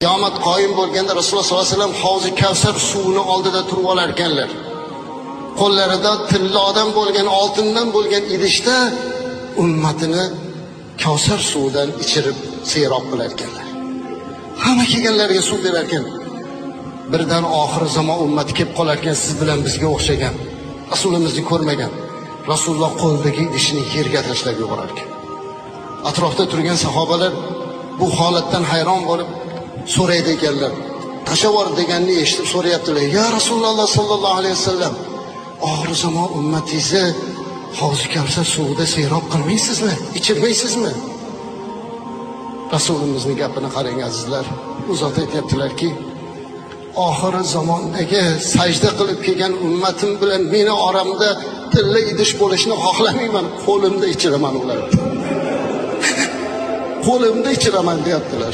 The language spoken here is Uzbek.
Qiyomat qoyim bo'lganda Rasululloh sollallohu alayhi vasallam Havzi Kavsar suvini oldida turib olar ekanlar. Qo'llarida tillodan bo'lgan, oltindan bo'lgan idishda ummatini Kavsar suvidan ichirib serob qilar ekanlar. Hamma kelganlarga suv berar ekan. Birdan oxir zamon ummati kelib qolar ekan, siz bilan bizga o'xshagan. Rasulimizni ko'rmagan. Rasululloh qo'lidagi idishni yerga tashlab yuborar ekan. Atrofda turgan sahobalar bu holatdan hayron bo'lib so'raydi ekanlar. Tashavvur deganni eshitib so'rayaptilar. Ya Rasululloh sallallohu alayhi vasallam, oxir zamon ummatingizni Havzi Kavsar suvida serob qilmaysizmi? Ichirmaysizmi? Rasulimizning gapini qarang azizlar. U zot aytibdilarki, oxir zamondagi sajda qilib kelgan ummatim bilan meni oramda tilla idish bo'lishni xohlamayman. Qo'limda ichiraman ularni. Qo'limda ichiraman deyaptilar.